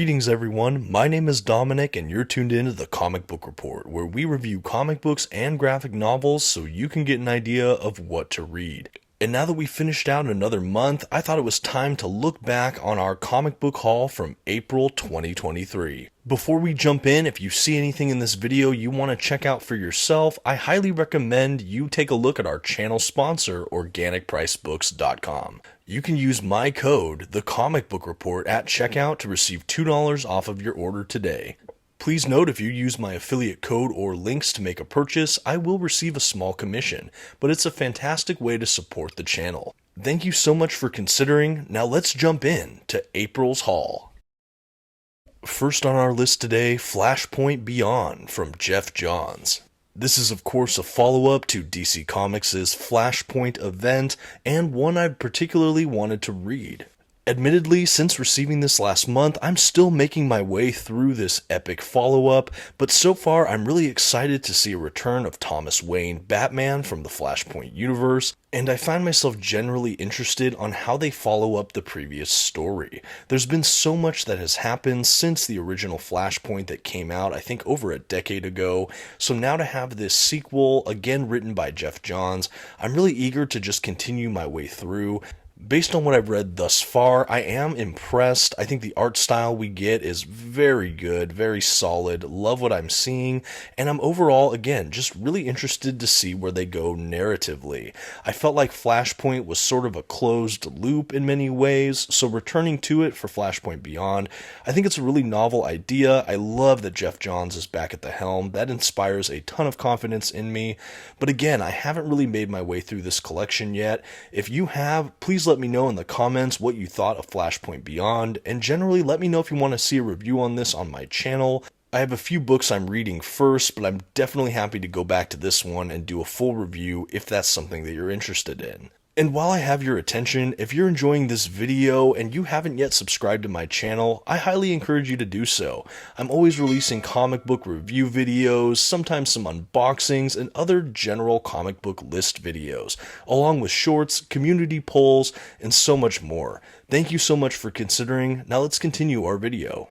Greetings everyone, my name is Dominic and you're tuned in to the Comic Book Report, where we review comic books and graphic novels so you can get an idea of what to read. And now that we finished out another month, I thought it was time to look back on our comic book haul from April 2023. Before we jump in, if you see anything in this video you want to check out for yourself, I highly recommend you take a look at our channel sponsor, OrganicPriceBooks.com. You can use my code, TheComicBookReport, at checkout to receive $2 off of your order today. Please note, if you use my affiliate code or links to make a purchase, I will receive a small commission, but it's a fantastic way to support the channel. Thank you so much for considering. Now let's jump in to April's haul. First on our list today, Flashpoint Beyond from Geoff Johns. This is of course a follow-up to DC Comics' Flashpoint event, and one I've particularly wanted to read. Admittedly, since receiving this last month, I'm still making my way through this epic follow-up, but so far I'm really excited to see a return of Thomas Wayne Batman from the Flashpoint universe, and I find myself generally interested on how they follow up the previous story. There's been so much that has happened since the original Flashpoint that came out, I think, over a decade ago, so now to have this sequel, again written by Geoff Johns, I'm really eager to just continue my way through. Based on what I've read thus far, I am impressed. I think the art style we get is very good, very solid, love what I'm seeing, and I'm overall, again, just really interested to see where they go narratively. I felt like Flashpoint was sort of a closed loop in many ways, so returning to it for Flashpoint Beyond, I think it's a really novel idea. I love that Geoff Johns is back at the helm. That inspires a ton of confidence in me, but again, I haven't really made my way through this collection yet. If you have, please let me know in the comments what you thought of Flashpoint Beyond, and generally let me know if you want to see a review on this on my channel. I have a few books I'm reading first, but I'm definitely happy to go back to this one and do a full review if that's something that you're interested in. And while I have your attention, if you're enjoying this video and you haven't yet subscribed to my channel, I highly encourage you to do so. I'm always releasing comic book review videos, sometimes some unboxings, and other general comic book list videos, along with shorts, community polls, and so much more. Thank you so much for considering. Now let's continue our video.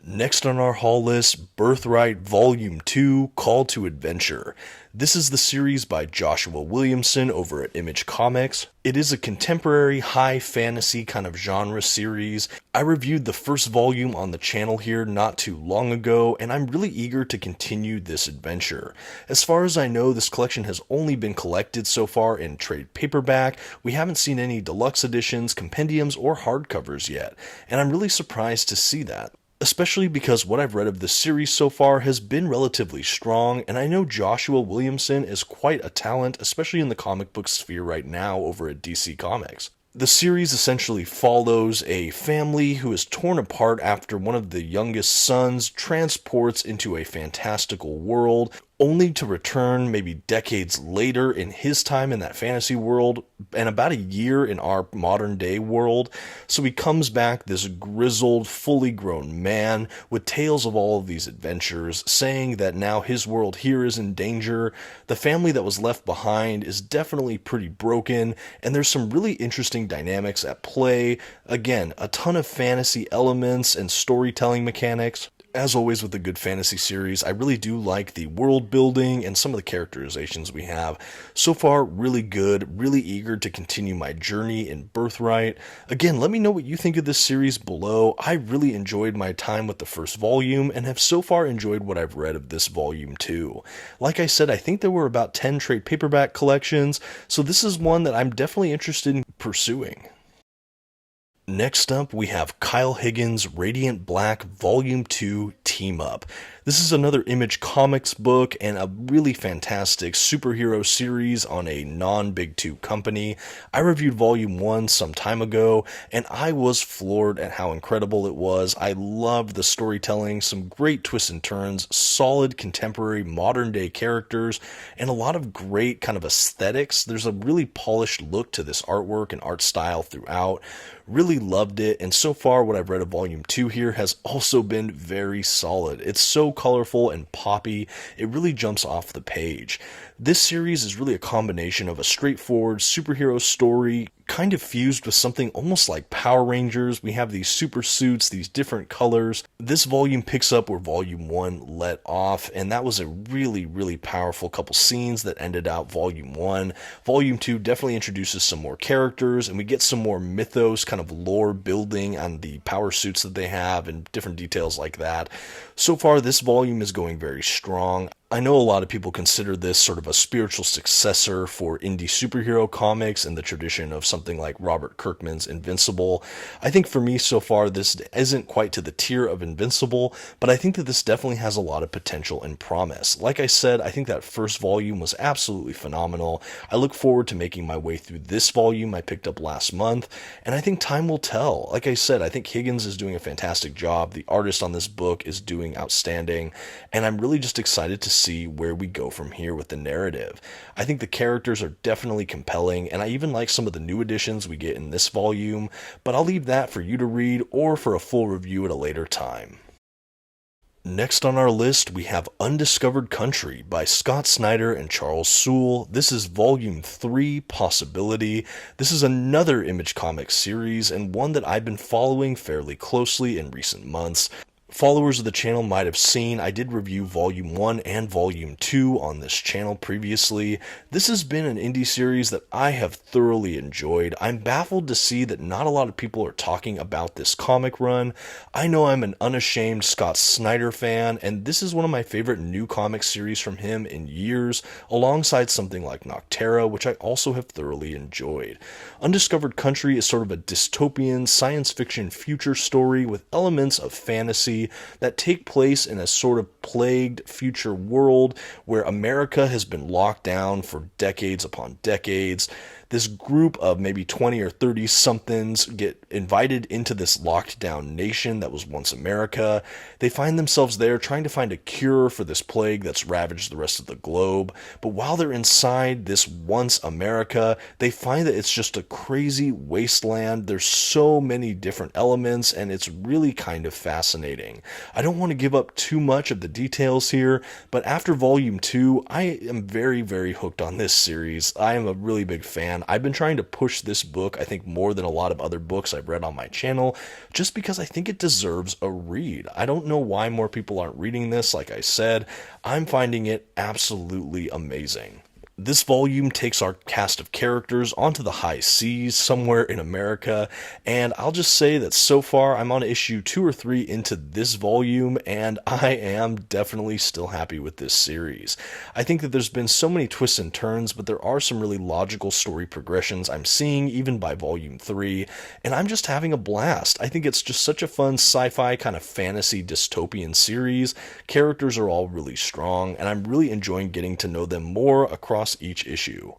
Next on our haul list, Birthright Volume 2, Call to Adventure. This is the series by Joshua Williamson over at Image Comics. It is a contemporary high fantasy kind of genre series. I reviewed the first volume on the channel here not too long ago, and I'm really eager to continue this adventure. As far as I know, this collection has only been collected so far in trade paperback. We haven't seen any deluxe editions, compendiums, or hardcovers yet, and I'm really surprised to see that. Especially because what I've read of the series so far has been relatively strong, and I know Joshua Williamson is quite a talent, especially in the comic book sphere right now over at DC Comics. The series essentially follows a family who is torn apart after one of the youngest sons transports into a fantastical world, only to return maybe decades later in his time in that fantasy world, and about a year in our modern day world. So he comes back this grizzled, fully grown man with tales of all of these adventures, saying that now his world here is in danger. The family that was left behind is definitely pretty broken, and there's some really interesting dynamics at play. Again, a ton of fantasy elements and storytelling mechanics. As always with a good fantasy series, I really do like the world building and some of the characterizations we have. So far, really good, really eager to continue my journey in Birthright. Again, let me know what you think of this series below. I really enjoyed my time with the first volume and have so far enjoyed what I've read of this volume too. Like I said, I think there were about 10 trade paperback collections, so this is one that I'm definitely interested in pursuing. Next up, we have Kyle Higgins' Radiant Black Volume 2 Team Up. This is another Image Comics book and a really fantastic superhero series on a non-Big Two company. I reviewed Volume 1 some time ago, and I was floored at how incredible it was. I loved the storytelling, some great twists and turns, solid contemporary modern-day characters, and a lot of great kind of aesthetics. There's a really polished look to this artwork and art style throughout. Really loved it, and so far what I've read of Volume 2 here has also been very solid. It's so colorful and poppy, it really jumps off the page. This series is really a combination of a straightforward superhero story kind of fused with something almost like Power Rangers. We have these super suits, these different colors. This volume picks up where volume 1 let off, and that was a really, really powerful couple scenes that ended out volume 1. Volume 2 definitely introduces some more characters, and we get some more mythos, kind of lore building on the power suits that they have and different details like that. So far, this volume is going very strong. I know a lot of people consider this sort of a spiritual successor for indie superhero comics in the tradition of something like Robert Kirkman's Invincible. I think for me so far this isn't quite to the tier of Invincible, but I think that this definitely has a lot of potential and promise. Like I said, I think that first volume was absolutely phenomenal. I look forward to making my way through this volume I picked up last month, and I think time will tell. Like I said, I think Higgins is doing a fantastic job. The artist on this book is doing outstanding, and I'm really just excited to see where we go from here with the narrative. I think the characters are definitely compelling, and I even like some of the new additions we get in this volume, but I'll leave that for you to read or for a full review at a later time. Next on our list, we have Undiscovered Country by Scott Snyder and Charles Soule. This is Volume 3, Possibility. This is another Image Comics series, and one that I've been following fairly closely in recent months. Followers of the channel might have seen I did review Volume 1 and Volume 2 on this channel previously. This has been an indie series that I have thoroughly enjoyed. I'm baffled to see that not a lot of people are talking about this comic run. I know I'm an unashamed Scott Snyder fan, and this is one of my favorite new comic series from him in years, alongside something like Noctera, which I also have thoroughly enjoyed. Undiscovered Country is sort of a dystopian science fiction future story with elements of fantasy that take place in a sort of plagued future world where America has been locked down for decades upon decades. This group of maybe 20 or 30 somethings get invited into this locked down nation that was once America. They find themselves there trying to find a cure for this plague that's ravaged the rest of the globe. But while they're inside this once America, they find that it's just a crazy wasteland. There's so many different elements, and it's really kind of fascinating. I don't want to give up too much of the details here, but after Volume 2, I am very, very hooked on this series. I am a really big fan. I've been trying to push this book, I think, more than a lot of other books I've read on my channel, just because I think it deserves a read. I don't know why more people aren't reading this. Like I said, I'm finding it absolutely amazing. This volume takes our cast of characters onto the high seas somewhere in America, and I'll just say that so far I'm on issue 2 or 3 into this volume, and I am definitely still happy with this series. I think that there's been so many twists and turns, but there are some really logical story progressions I'm seeing even by volume 3, and I'm just having a blast. I think it's just such a fun sci-fi kind of fantasy dystopian series. Characters are all really strong, and I'm really enjoying getting to know them more across each issue.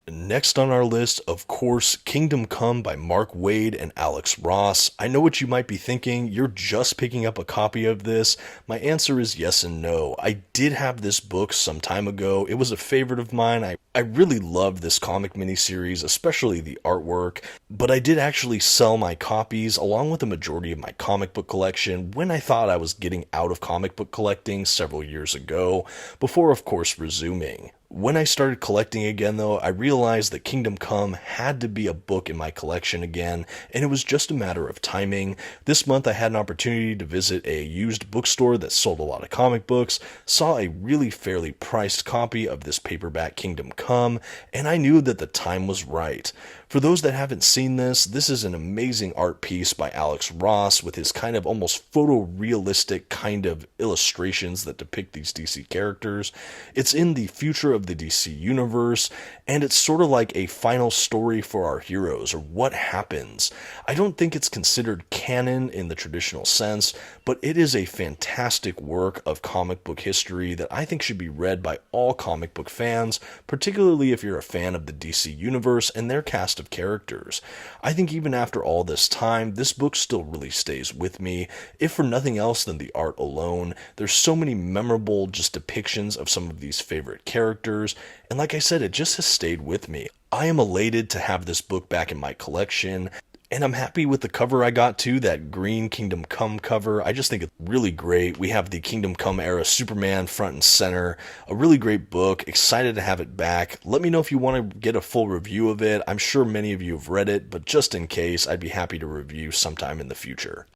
Next on our list, of course, Kingdom Come by Mark Waid and Alex Ross. I know what you might be thinking. You're just picking up a copy of this. My answer is yes and no. I did have this book some time ago. It was a favorite of mine. I really loved this comic miniseries, especially the artwork, but I did actually sell my copies along with the majority of my comic book collection when I thought I was getting out of comic book collecting several years ago, before of course resuming. When I started collecting again though, I realized that Kingdom Come had to be a book in my collection again, and it was just a matter of timing. This month I had an opportunity to visit a used bookstore that sold a lot of comic books, saw a really fairly priced copy of this paperback Kingdom Come, and I knew that the time was right. For those that haven't seen this, this is an amazing art piece by Alex Ross with his kind of almost photorealistic kind of illustrations that depict these DC characters. It's in the future of the DC universe, and it's sort of like a final story for our heroes, or what happens. I don't think it's considered canon in the traditional sense, but it is a fantastic work of comic book history that I think should be read by all comic book fans, particularly if you're a fan of the DC universe and their cast of characters. I think even after all this time, this book still really stays with me, if for nothing else than the art alone. There's so many memorable just depictions of some of these favorite characters, and like I said, it just has stayed with me. I am elated to have this book back in my collection. And I'm happy with the cover I got too, that green Kingdom Come cover. I just think it's really great. We have the Kingdom Come era Superman front and center. A really great book. Excited to have it back. Let me know if you want to get a full review of it. I'm sure many of you have read it, but just in case, I'd be happy to review sometime in the future.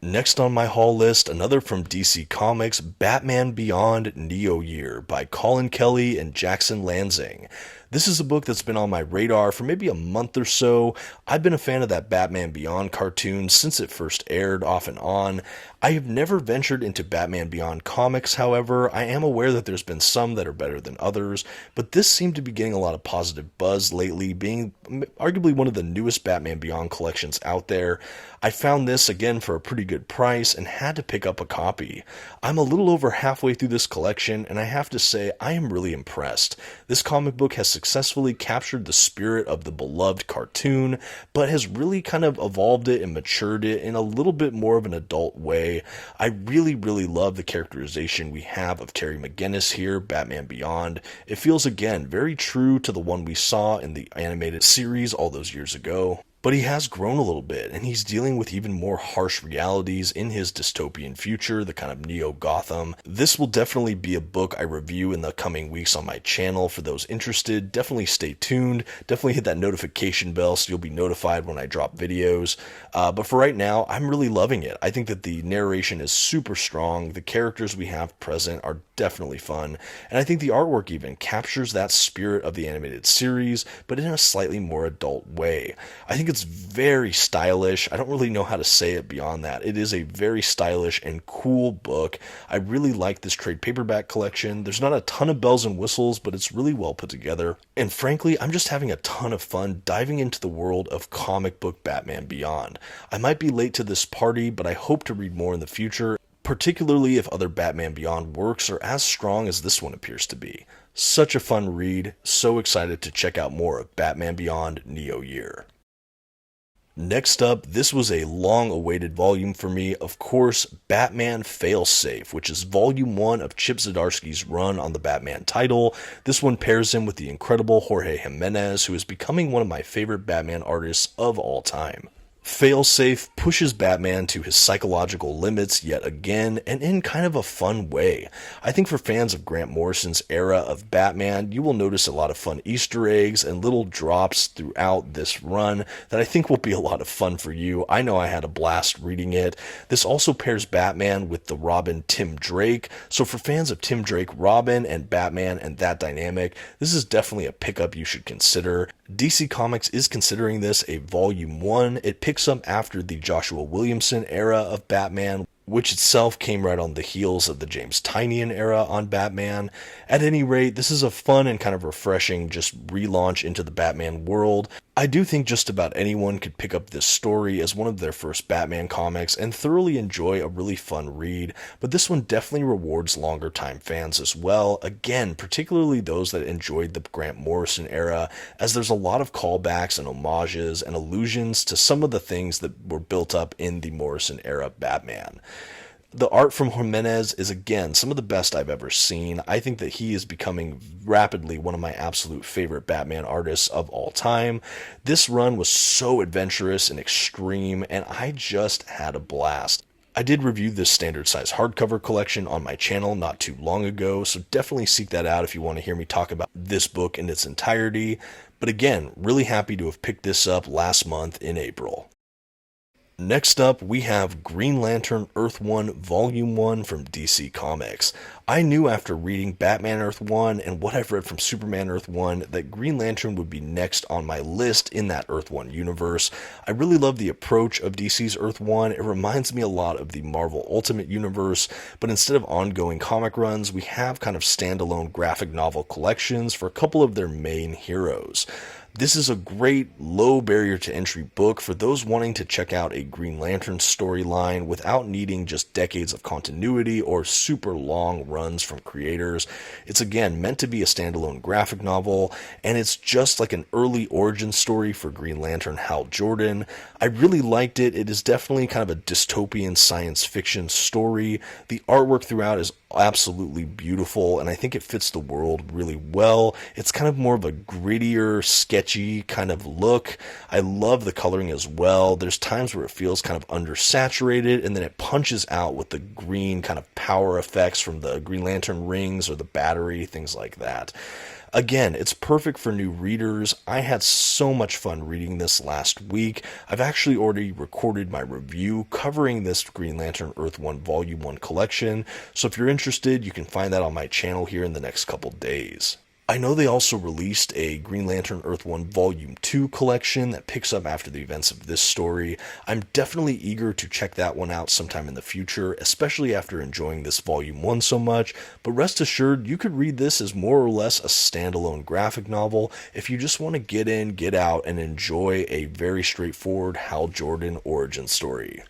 Next on my haul list, another from DC Comics, Batman Beyond Neo Year by Colin Kelly and Jackson Lanzing. This is a book that's been on my radar for maybe a month or so. I've been a fan of that Batman Beyond cartoon since it first aired off and on. I have never ventured into Batman Beyond comics, however. I am aware that there's been some that are better than others, but this seemed to be getting a lot of positive buzz lately, being arguably one of the newest Batman Beyond collections out there. I found this again for a pretty good price and had to pick up a copy. I'm a little over halfway through this collection, and I have to say I am really impressed. This comic book has successfully captured the spirit of the beloved cartoon, but has really kind of evolved it and matured it in a little bit more of an adult way. I really love the characterization we have of Terry McGinnis here, Batman Beyond. It feels again very true to the one we saw in the animated series all those years ago. But he has grown a little bit, and he's dealing with even more harsh realities in his dystopian future, the kind of Neo-Gotham. This will definitely be a book I review in the coming weeks on my channel. For those interested, definitely stay tuned. Definitely hit that notification bell so you'll be notified when I drop videos. But for right now, I'm really loving it. I think that the narration is super strong. The characters we have present are definitely fun. And I think the artwork even captures that spirit of the animated series, but in a slightly more adult way. I think it's very stylish. I don't really know how to say it beyond that. It is a very stylish and cool book. I really like this trade paperback collection. There's not a ton of bells and whistles, but it's really well put together. And frankly, I'm just having a ton of fun diving into the world of comic book Batman Beyond. I might be late to this party, but I hope to read more in the future, particularly if other Batman Beyond works are as strong as this one appears to be. Such a fun read. So excited to check out more of Batman Beyond Neo Year. Next up, this was a long-awaited volume for me, of course, Batman Failsafe, which is volume 1 of Chip Zdarsky's run on the Batman title. This one pairs him with the incredible Jorge Jimenez, who is becoming one of my favorite Batman artists of all time. Failsafe pushes Batman to his psychological limits yet again, and in kind of a fun way. I think for fans of Grant Morrison's era of Batman, you will notice a lot of fun Easter eggs and little drops throughout this run that I think will be a lot of fun for you. I know I had a blast reading it. This also pairs Batman with the Robin Tim Drake, so for fans of Tim Drake Robin and Batman and that dynamic, this is definitely a pickup you should consider. DC Comics is considering this a volume 1. It picks up after the Joshua Williamson era of Batman, which itself came right on the heels of the James Tynion era on Batman. At any rate, this is a fun and kind of refreshing just relaunch into the Batman world. I do think just about anyone could pick up this story as one of their first Batman comics and thoroughly enjoy a really fun read, but this one definitely rewards longer time fans as well, again, particularly those that enjoyed the Grant Morrison era, as there's a lot of callbacks and homages and allusions to some of the things that were built up in the Morrison era Batman. The art from Jimenez is, again, some of the best I've ever seen. I think that he is becoming rapidly one of my absolute favorite Batman artists of all time. This run was so adventurous and extreme, and I just had a blast. I did review this standard size hardcover collection on my channel not too long ago, so definitely seek that out if you want to hear me talk about this book in its entirety. But again, really happy to have picked this up last month in April. Next up, we have Green Lantern Earth 1 Volume 1 from DC Comics. I knew after reading Batman Earth 1 and what I've read from Superman Earth 1 that Green Lantern would be next on my list in that Earth 1 universe. I really love the approach of DC's Earth 1. It reminds me a lot of the Marvel Ultimate Universe, but instead of ongoing comic runs, we have kind of standalone graphic novel collections for a couple of their main heroes. This is a great low barrier to entry book for those wanting to check out a Green Lantern storyline without needing just decades of continuity or super long runs from creators. It's again meant to be a standalone graphic novel, and it's just like an early origin story for Green Lantern Hal Jordan. I really liked it. It is definitely kind of a dystopian science fiction story. The artwork throughout is absolutely beautiful, and I think it fits the world really well. It's kind of more of a grittier, sketchy kind of look. I love the coloring as well. There's times where it feels kind of undersaturated, and then it punches out with the green kind of power effects from the Green Lantern rings or the battery, things like that. Again, it's perfect for new readers. I had so much fun reading this last week. I've actually already recorded my review covering this Green Lantern Earth 1 Volume 1 collection, so if you're interested, you can find that on my channel here in the next couple days. I know they also released a Green Lantern Earth 1 Volume 2 collection that picks up after the events of this story. I'm definitely eager to check that one out sometime in the future, especially after enjoying this Volume 1 so much, but rest assured, you could read this as more or less a standalone graphic novel if you just want to get in, get out, and enjoy a very straightforward Hal Jordan origin story.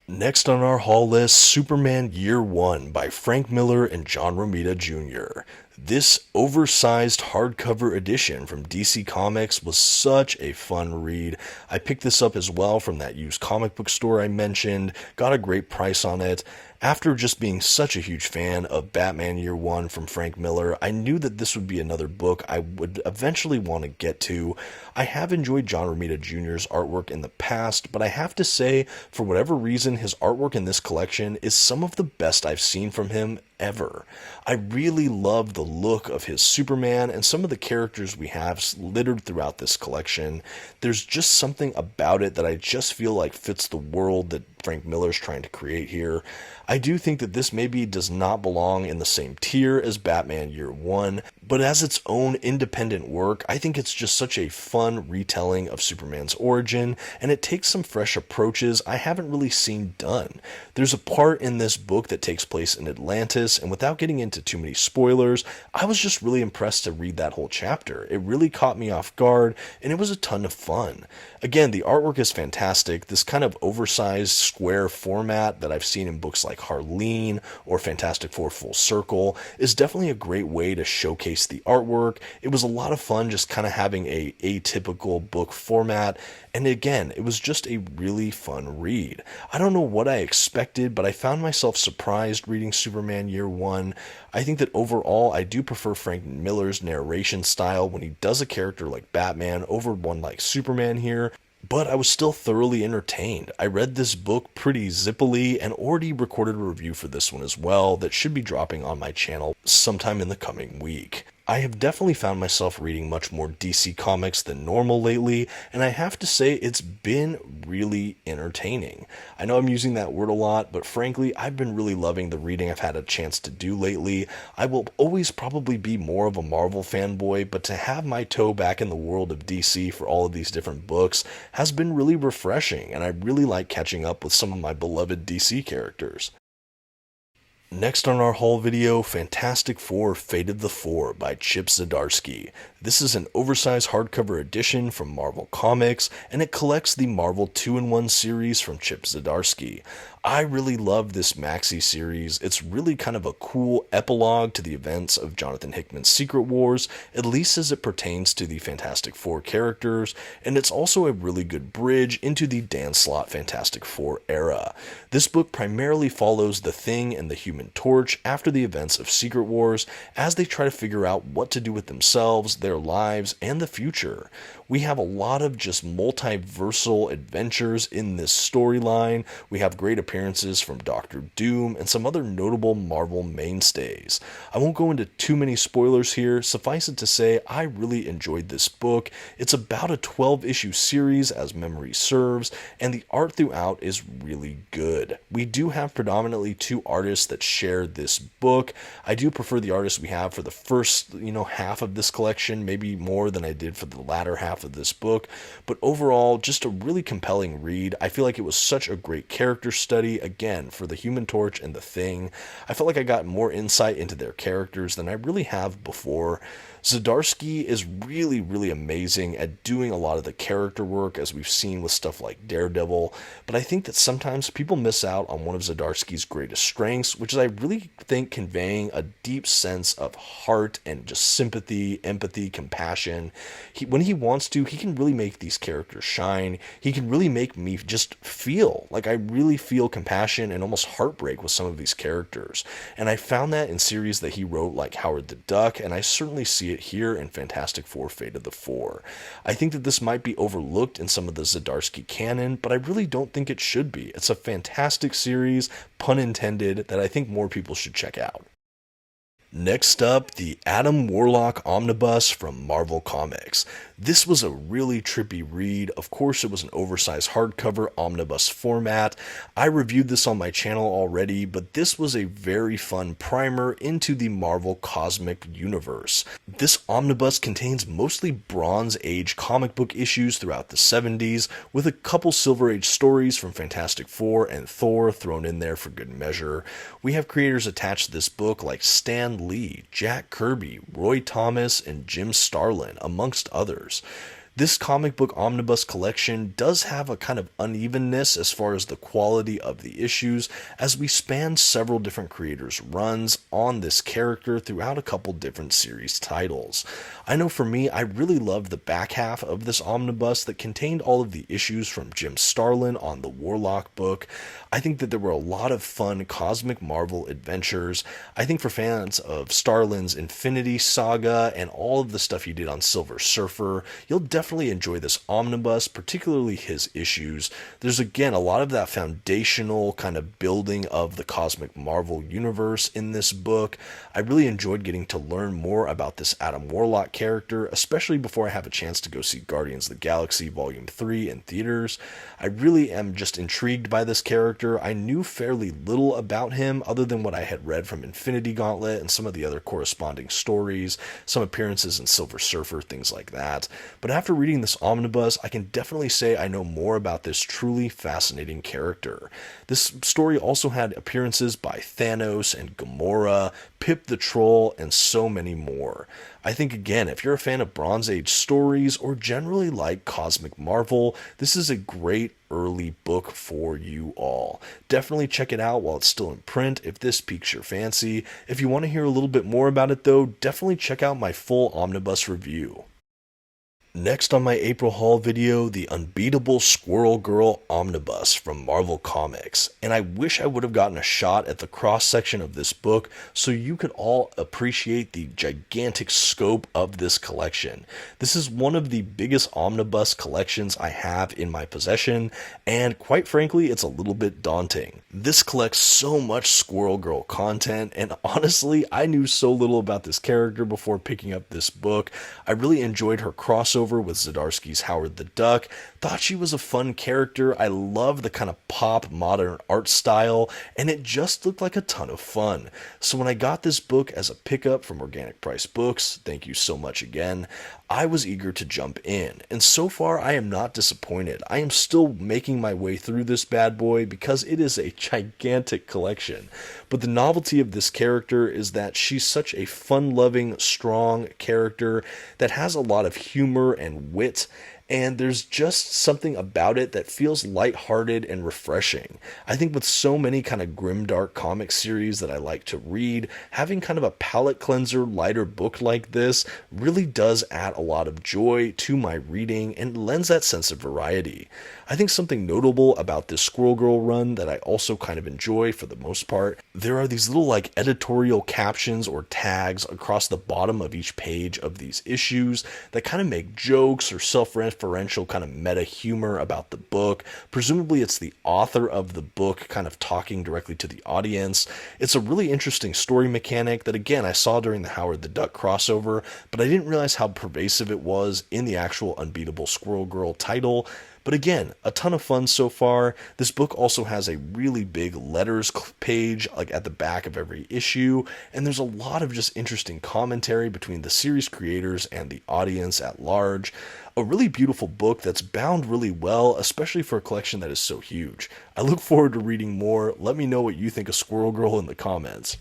Next on our haul list, Superman Year 1 by Frank Miller and John Romita Jr. This oversized hardcover edition from DC Comics was such a fun read. I picked this up as well from that used comic book store I mentioned, got a great price on it. After just being such a huge fan of Batman Year 1 from Frank Miller, I knew that this would be another book I would eventually want to get to. I have enjoyed John Romita Jr.'s artwork in the past, but I have to say, for whatever reason, his artwork in this collection is some of the best I've seen from him ever. I really love the look of his Superman and some of the characters we have littered throughout this collection. There's just something about it that I just feel like fits the world that Frank Miller's trying to create here. I do think that this maybe does not belong in the same tier as Batman Year 1, but as its own independent work, I think it's just such a fun retelling of Superman's origin, and it takes some fresh approaches I haven't really seen done. There's a part in this book that takes place in Atlantis, and without getting into too many spoilers, I was just really impressed to read that whole chapter. It really caught me off guard, and it was a ton of fun. Again, the artwork is fantastic. This kind of oversized square format that I've seen in books like Harleen or Fantastic Four Full Circle is definitely a great way to showcase the artwork. It was a lot of fun just kind of having a atypical book format, and again, it was just a really fun read. I don't know what I expected, but I found myself surprised reading Superman Year 1. I think that overall I do prefer Frank Miller's narration style when he does a character like Batman over one like Superman here, but I was still thoroughly entertained. I read this book pretty zippily and already recorded a review for this one as well that should be dropping on my channel sometime in the coming week. I have definitely found myself reading much more DC Comics than normal lately, and I have to say it's been really entertaining. I know I'm using that word a lot, but frankly, I've been really loving the reading I've had a chance to do lately. I will always probably be more of a Marvel fanboy, but to have my toe back in the world of DC for all of these different books has been really refreshing, and I really like catching up with some of my beloved DC characters. Next on our haul video, Fantastic Four Fate of the Four by Chip Zdarsky. This is an oversized hardcover edition from Marvel Comics, and it collects the Marvel 2-in-1 series from Chip Zdarsky. I really love this maxi series. It's really kind of a cool epilogue to the events of Jonathan Hickman's Secret Wars, at least as it pertains to the Fantastic Four characters, and it's also a really good bridge into the Dan Slott Fantastic Four era. This book primarily follows the Thing and the Human Torch after the events of Secret Wars as they try to figure out what to do with themselves, their lives, and the future. We have a lot of just multiversal adventures in this storyline. We have great appearances from Doctor Doom and some other notable Marvel mainstays. I won't go into too many spoilers here. Suffice it to say, I really enjoyed this book. It's about a 12-issue series as memory serves, and the art throughout is really good. We do have predominantly two artists that share this book. I do prefer the artists we have for the first, half of this collection, maybe more than I did for the latter half of this book, but overall, just a really compelling read. I feel like it was such a great character study, again, for the Human Torch and the Thing. I felt like I got more insight into their characters than I really have before. Zdarsky is really, really amazing at doing a lot of the character work, as we've seen with stuff like Daredevil, but I think that sometimes people miss out on one of Zdarsky's greatest strengths, which is I really think conveying a deep sense of heart and just sympathy, empathy, compassion. When he wants to, he can really make these characters shine. He can really make me just feel like I really feel compassion and almost heartbreak with some of these characters. And I found that in series that he wrote like Howard the Duck, and I certainly see it here in Fantastic Four: Fate of the Four. I think that this might be overlooked in some of the Zdarsky canon, but I really don't think it should be. It's a fantastic series, pun intended, that I think more people should check out. Next up, the Adam Warlock Omnibus from Marvel Comics. This was a really trippy read. Of course, it was an oversized hardcover omnibus format. I reviewed this on my channel already, but this was a very fun primer into the Marvel cosmic universe. This omnibus contains mostly Bronze Age comic book issues throughout the 70s, with a couple Silver Age stories from Fantastic Four and Thor thrown in there for good measure. We have creators attached to this book like Stan Lee, Jack Kirby, Roy Thomas, and Jim Starlin, amongst others. This comic book omnibus collection does have a kind of unevenness as far as the quality of the issues, as we span several different creators' runs on this character throughout a couple different series titles. I know for me, I really loved the back half of this omnibus that contained all of the issues from Jim Starlin on the Warlock book. I think that there were a lot of fun cosmic Marvel adventures. I think for fans of Starlin's Infinity Saga and all of the stuff he did on Silver Surfer, you'll definitely enjoy this omnibus, particularly his issues. There's again a lot of that foundational kind of building of the cosmic Marvel universe in this book. I really enjoyed getting to learn more about this Adam Warlock character, especially before I have a chance to go see Guardians of the Galaxy Volume 3 in theaters. I really am just intrigued by this character. I knew fairly little about him other than what I had read from Infinity Gauntlet and some of the other corresponding stories, some appearances in Silver Surfer, things like that. But after reading this omnibus, I can definitely say I know more about this truly fascinating character. This story also had appearances by Thanos and Gamora, Pip the Troll, and so many more. I think again, if you're a fan of Bronze Age stories or generally like Cosmic Marvel, this is a great early book for you all. Definitely check it out while it's still in print if this piques your fancy. If you want to hear a little bit more about it though, definitely check out my full omnibus review. Next on my April haul video, the Unbeatable Squirrel Girl Omnibus from Marvel Comics. And I wish I would have gotten a shot at the cross section of this book so you could all appreciate the gigantic scope of this collection. This is one of the biggest omnibus collections I have in my possession, and quite frankly, it's a little bit daunting. This collects so much Squirrel Girl content, and honestly, I knew so little about this character before picking up this book. I really enjoyed her crossover with Zdarsky's Howard the Duck, thought she was a fun character. I love the kind of pop modern art style, and it just looked like a ton of fun. So when I got this book as a pickup from Organic Price Books, thank you so much again, I was eager to jump in, and so far I am not disappointed. I am still making my way through this bad boy because it is a gigantic collection, but the novelty of this character is that she's such a fun-loving, strong character that has a lot of humor and wit, and there's just something about it that feels lighthearted and refreshing. I think with so many kind of grimdark comic series that I like to read, having kind of a palate cleanser, lighter book like this really does add a lot of joy to my reading and lends that sense of variety. I think something notable about this Squirrel Girl run that I also kind of enjoy for the most part, there are these little like editorial captions or tags across the bottom of each page of these issues that kind of make jokes or self-referential kind of meta humor about the book. Presumably it's the author of the book kind of talking directly to the audience. It's a really interesting story mechanic that again I saw during the Howard the Duck crossover, but I didn't realize how pervasive it was in the actual Unbeatable Squirrel Girl title. But again, a ton of fun so far. This book also has a really big letters page like at the back of every issue, and there's a lot of just interesting commentary between the series creators and the audience at large. A really beautiful book that's bound really well, especially for a collection that is so huge. I look forward to reading more. Let me know what you think of Squirrel Girl in the comments.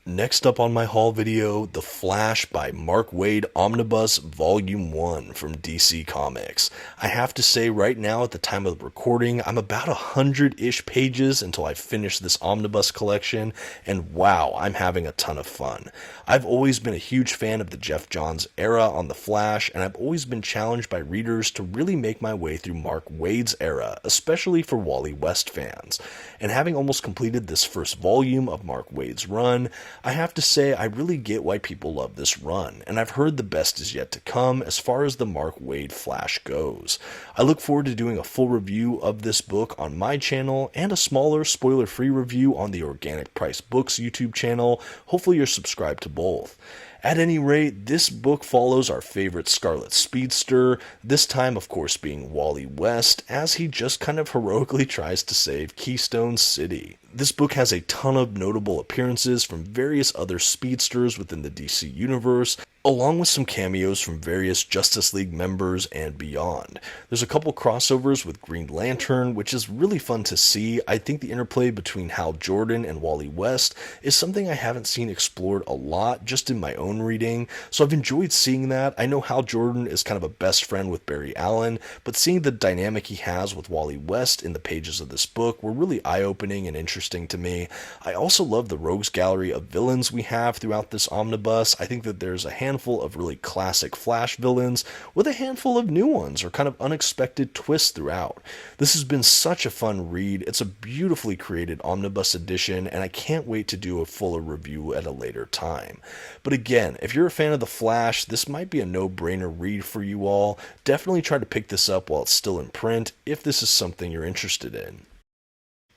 Next up on my haul video, The Flash by Mark Waid Omnibus Volume 1 from DC Comics. I have to say right now at the time of the recording, I'm about 100-ish pages until I finish this omnibus collection, and wow, I'm having a ton of fun. I've always been a huge fan of the Geoff Johns era on The Flash, and I've always been challenged by readers to really make my way through Mark Waid's era, especially for Wally West fans. And having almost completed this first volume of Mark Waid's run, I have to say I really get why people love this run, and I've heard the best is yet to come as far as the Mark Waid Flash goes. I look forward to doing a full review of this book on my channel and a smaller spoiler-free review on the Organic Price Books YouTube channel. Hopefully you're subscribed to both. At any rate, this book follows our favorite Scarlet Speedster, this time of course being Wally West, as he just kind of heroically tries to save Keystone City. This book has a ton of notable appearances from various other speedsters within the DC universe, along with some cameos from various Justice League members and beyond. There's a couple crossovers with Green Lantern, which is really fun to see. I think the interplay between Hal Jordan and Wally West is something I haven't seen explored a lot just in my own reading, so I've enjoyed seeing that. I know Hal Jordan is kind of a best friend with Barry Allen, but seeing the dynamic he has with Wally West in the pages of this book were really eye-opening and interesting to me. I also love the rogues gallery of villains we have throughout this omnibus. I think that there's a handful of really classic Flash villains with a handful of new ones or kind of unexpected twists throughout. This has been such a fun read. It's a beautifully created omnibus edition, and I can't wait to do a fuller review at a later time. But again, if you're a fan of The Flash, this might be a no-brainer read for you all. Definitely try to pick this up while it's still in print if this is something you're interested in.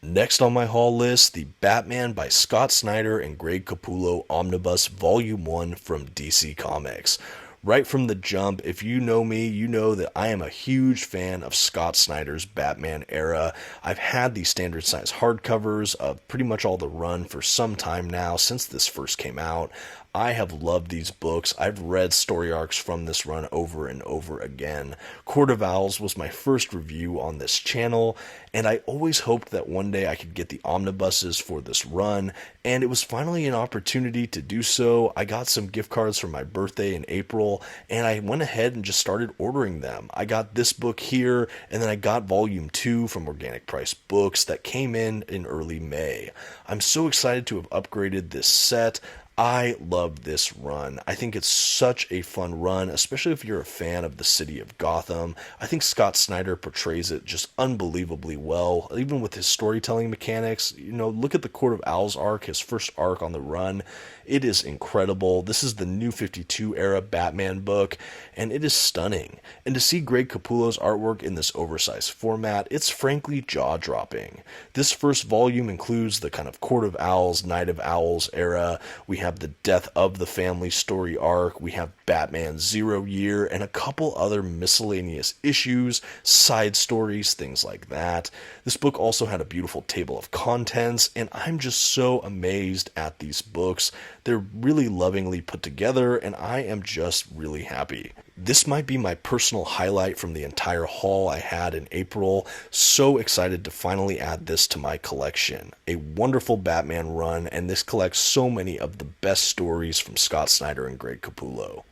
Next on my haul list, the Batman by Scott Snyder and Greg Capullo Omnibus Volume 1 from DC Comics. Right from the jump, if you know me, you know that I am a huge fan of Scott Snyder's Batman era. I've had these standard size hardcovers of pretty much all the run for some time now, since this first came out. I have loved these books. I've read story arcs from this run over and over again. Court of Owls was my first review on this channel, and I always hoped that one day I could get the omnibuses for this run, and it was finally an opportunity to do so. I got some gift cards for my birthday in April, and I went ahead and just started ordering them. I got this book here, and then I got Volume 2 from Organic Price Books that came in early May. I'm so excited to have upgraded this set. I love this run. I think it's such a fun run, especially if you're a fan of the city of Gotham. I think Scott Snyder portrays it just unbelievably well, even with his storytelling mechanics. Look at the Court of Owls arc, his first arc on the run. It is incredible. This is the New 52 era Batman book, and it is stunning. And to see Greg Capullo's artwork in this oversized format, it's frankly jaw-dropping. This first volume includes the kind of Court of Owls, Night of Owls era. We have the Death of the Family story arc. We have Batman 0 Year, and a couple other miscellaneous issues, side stories, things like that. This book also had a beautiful table of contents, and I'm just so amazed at these books. They're really lovingly put together, and I am just really happy. This might be my personal highlight from the entire haul I had in April. So excited to finally add this to my collection. A wonderful Batman run, and this collects so many of the best stories from Scott Snyder and Greg Capullo.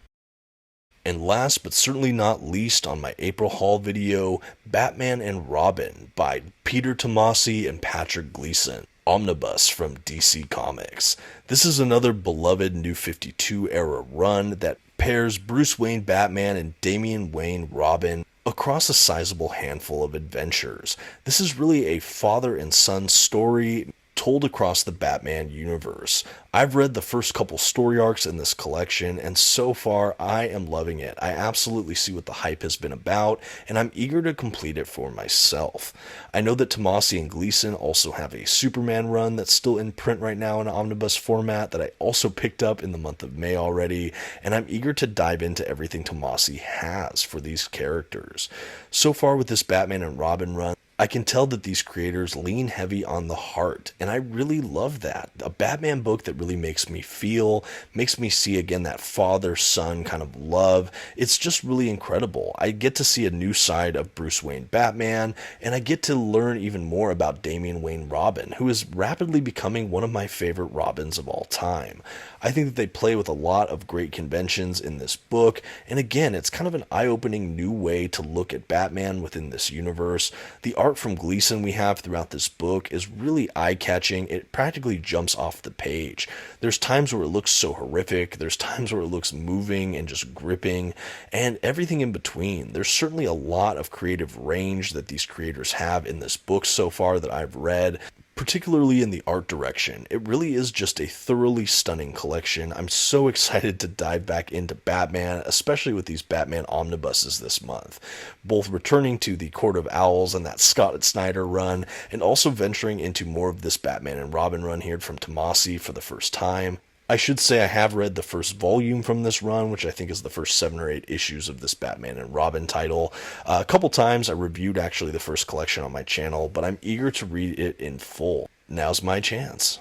And last but certainly not least on my April haul video, Batman and Robin by Peter Tomasi and Patrick Gleason. Omnibus from DC Comics. This is another beloved New 52 era run that pairs Bruce Wayne Batman and Damian Wayne Robin across a sizable handful of adventures. This is really a father and son story told across the Batman universe. I've read the first couple story arcs in this collection, and so far I am loving it. I absolutely see what the hype has been about, and I'm eager to complete it for myself. I know that Tomasi and Gleason also have a Superman run that's still in print right now in omnibus format that I also picked up in the month of May already, and I'm eager to dive into everything Tomasi has for these characters. So far with this Batman and Robin run, I can tell that these creators lean heavy on the heart, and I really love that. A Batman book that really makes me feel, makes me see again that father-son kind of love. It's just really incredible. I get to see a new side of Bruce Wayne Batman, and I get to learn even more about Damian Wayne Robin, who is rapidly becoming one of my favorite Robins of all time. I think that they play with a lot of great conventions in this book, and again, it's kind of an eye-opening new way to look at Batman within this universe. The art from Gleason we have throughout this book is really eye-catching. It practically jumps off the page. There's times where it looks so horrific, there's times where it looks moving and just gripping, and everything in between. There's certainly a lot of creative range that these creators have in this book so far that I've read, particularly in the art direction. It really is just a thoroughly stunning collection. I'm so excited to dive back into Batman, especially with these Batman omnibuses this month. Both returning to the Court of Owls and that Snyder run, and also venturing into more of this Batman and Robin run here from Tomasi for the first time. I should say I have read the first volume from this run, which I think is the first 7 or 8 issues of this Batman and Robin title. A couple times I reviewed actually the first collection on my channel, but I'm eager to read it in full. Now's my chance.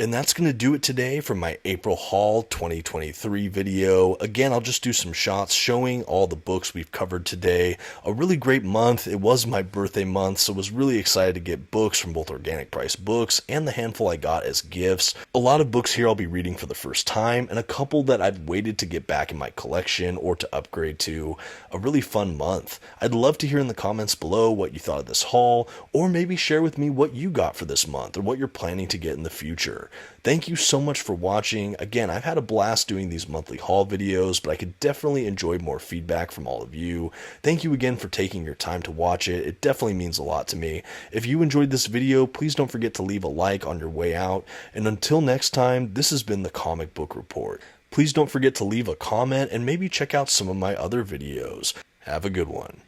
And that's going to do it today for my April Haul 2023 video. Again, I'll just do some shots showing all the books we've covered today. A really great month. It was my birthday month, so I was really excited to get books from both organic price books and the handful I got as gifts. A lot of books here I'll be reading for the first time, and a couple that I've waited to get back in my collection or to upgrade to. A really fun month. I'd love to hear in the comments below what you thought of this haul, or maybe share with me what you got for this month or what you're planning to get in the future. Thank you so much for watching. Again, I've had a blast doing these monthly haul videos, but I could definitely enjoy more feedback from all of you. Thank you again for taking your time to watch it. It definitely means a lot to me. If you enjoyed this video, please don't forget to leave a like on your way out. And until next time, this has been the Comic Book Report. Please don't forget to leave a comment and maybe check out some of my other videos. Have a good one.